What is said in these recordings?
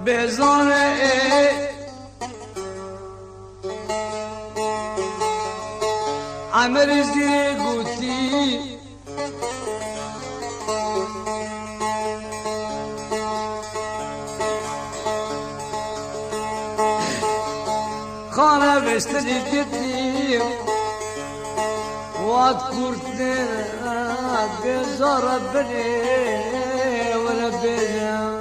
بزانه عمر زیر گوتی خانه بستری دیدیم واد کردن بزاره بنی ولا بزن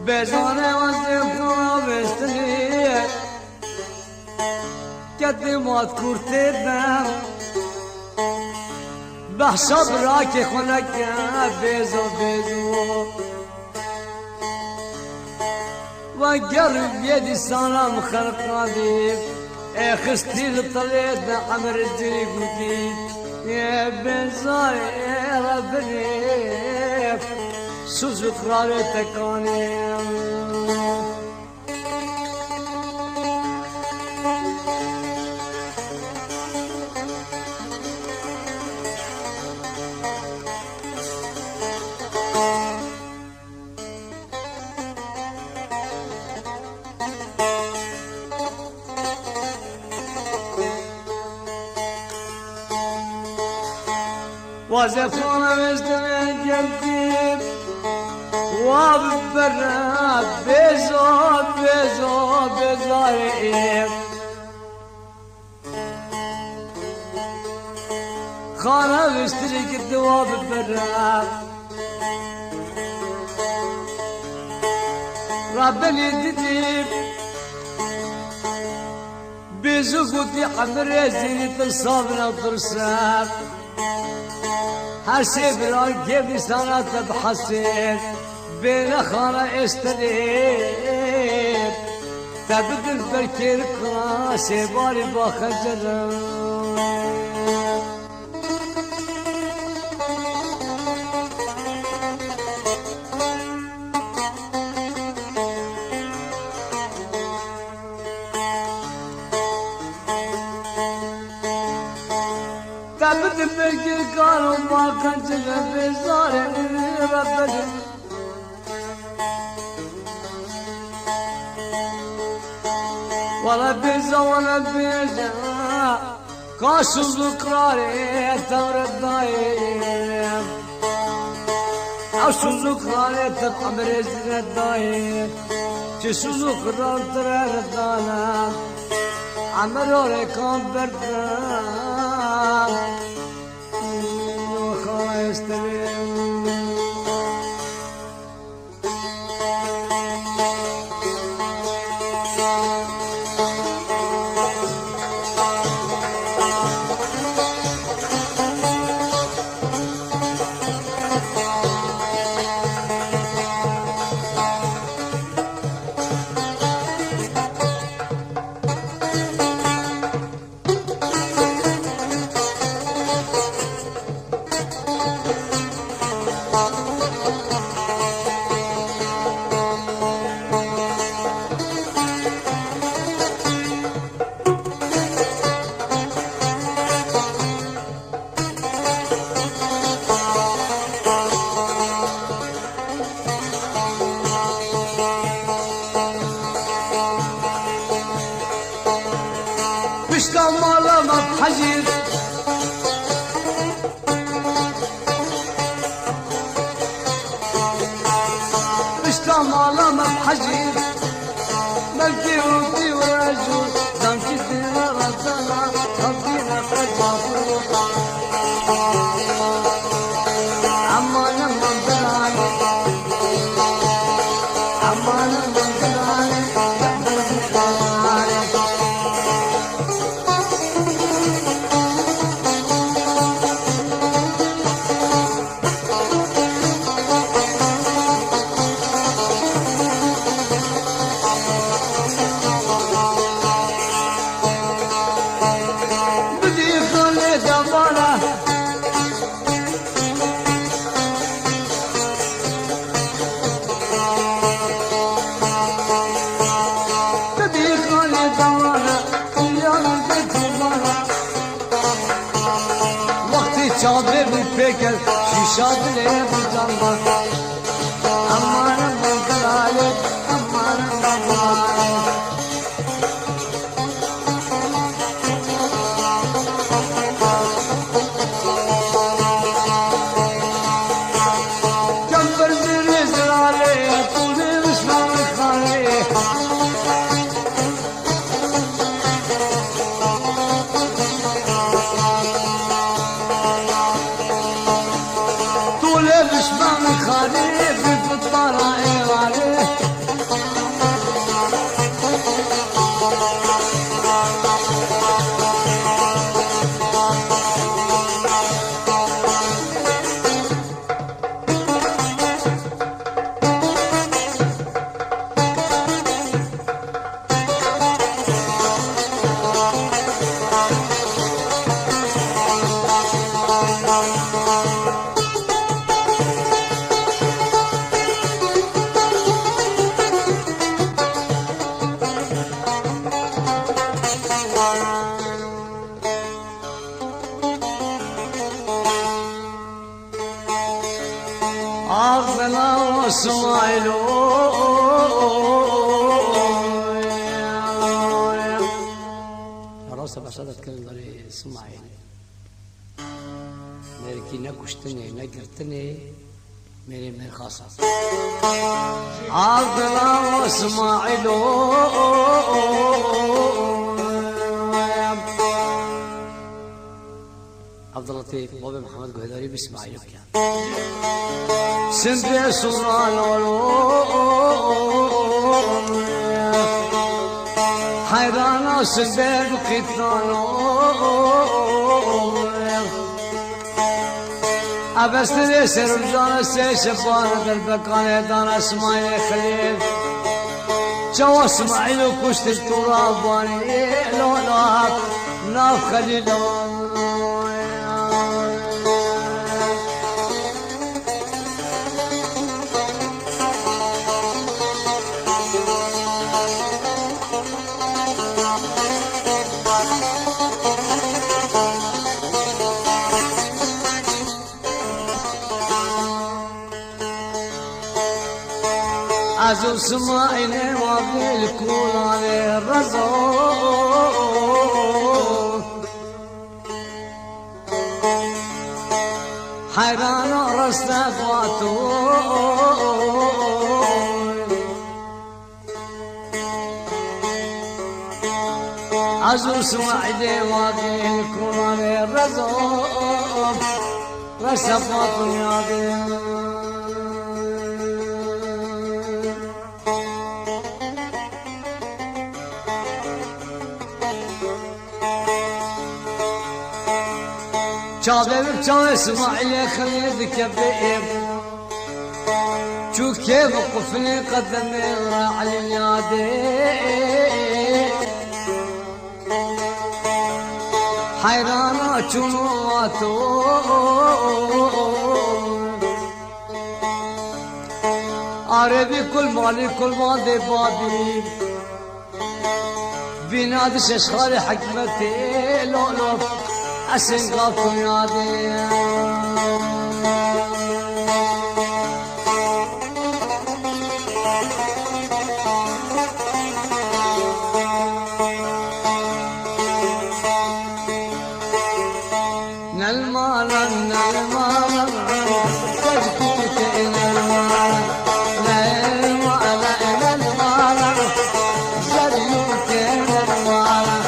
بزانه وزن خونه بستنی کتی مات کرده دم بحشا برا که خونه که بیزو و گرم یدی سانم خلقادی اخستی لطلید عمر الزری قدی يا بزاي ربني سوزو قرارتك اني وزفونا مستمع جنبي وببرا بزو بزاري خانا مستريك الدواب ببرا ربني دديب بزو قدي عمر زينة الصابرة وطرسات حسب راكب سنة بحسب بين خانة استريب تبدل بركير كراسي باري باخجر تبدل بركير كارو باخجر بزار ربك ولا بيزا ولا بيزا قاسو ذكراري تمر الضايم عشو ذكراري تقمر الزر الضايم جسو ذكرار ترى الضانا عمروري كان بردان وخايس تبين بشتم مالا حجير بشتم مالا حجير ملكي ودي ورجل دمشي دينا رزانا ربينا قجافر عما لما بلاي عما چادر بپکر شیشا دل بجنبا امانم بگلاله امانم بگلاله جنبر بری زلاله پولی بشمان خاله بشمان خاله بفت برای واله أغنى اسماعيل راس بسادت كلمة اسماعيل मेरी न कुश्तने न गिरतने मेरे में खासा आगला इस्माइलो अब्दुल लतीफ बॉबे मोहम्मद गोहदारी भी इस्माइल क्या सिंधे सुरानो हैराना सिंधे कितनो أبستري سر الجانة سيشفانة البكانة دانا اسماعيل خليل جو اسماعيل وكشت التراب واني لو لاك ناف خليل عزو اسماعيل وابي الكون على الرزق حيران رستك واتون عزو اسماعيل وابي الكون على الرزق رستك واتون شابب كان اسماعيل خليد كبير شوف كيف وقفني قدمي وراح اليادي حيرانة شنواتو عربي كل مالي كل مالي بابي بينادي ششخالي حكمتي لولو أسنقاط يادي نلمالا نلمالا تجكوت نلمالا نلمالا نلمالا زريوت نلمالا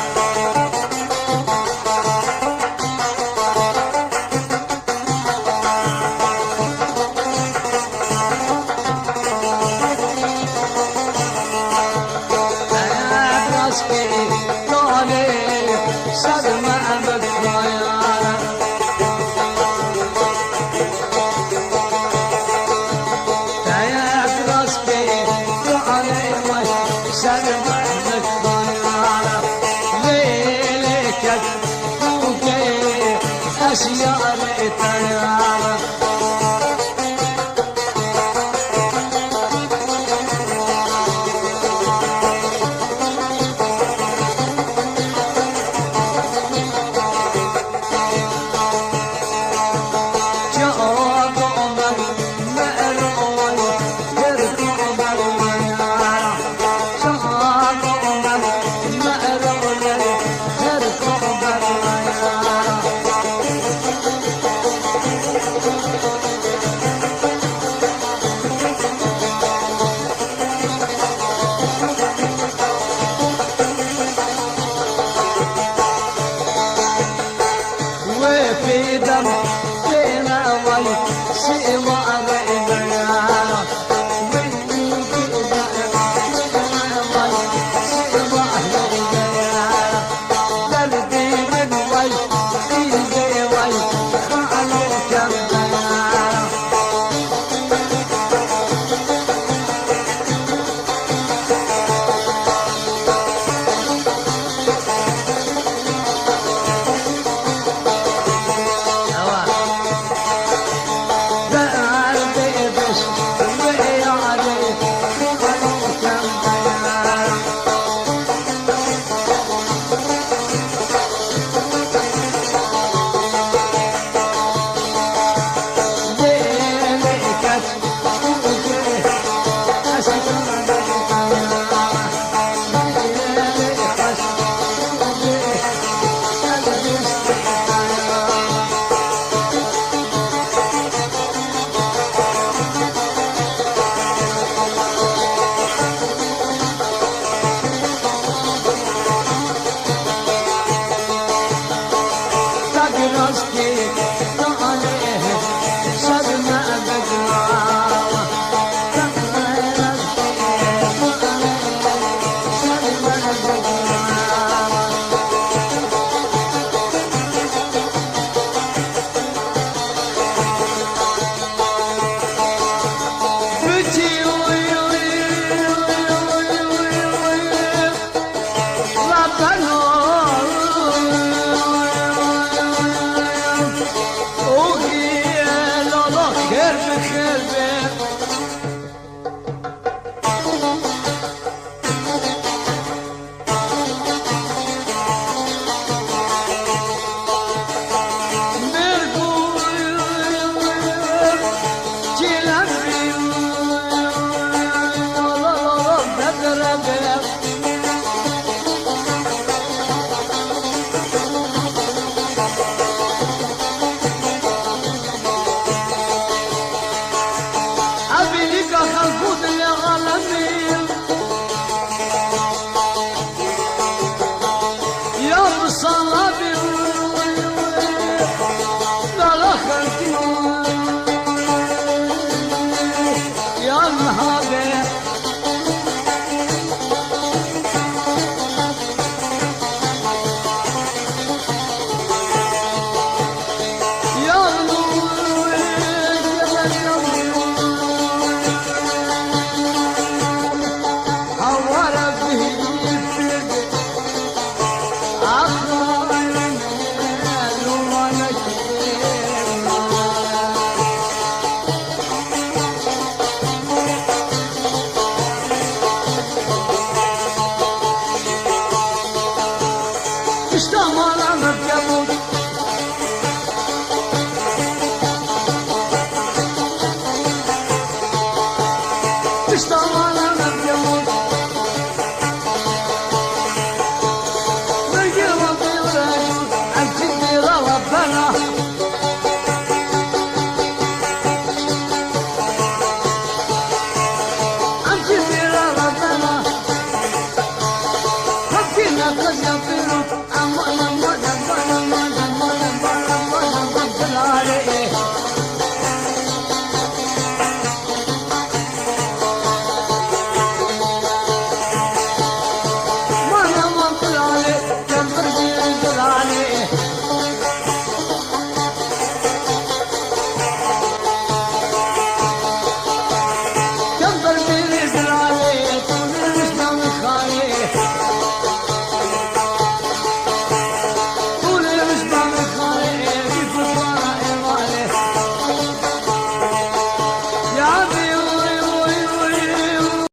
به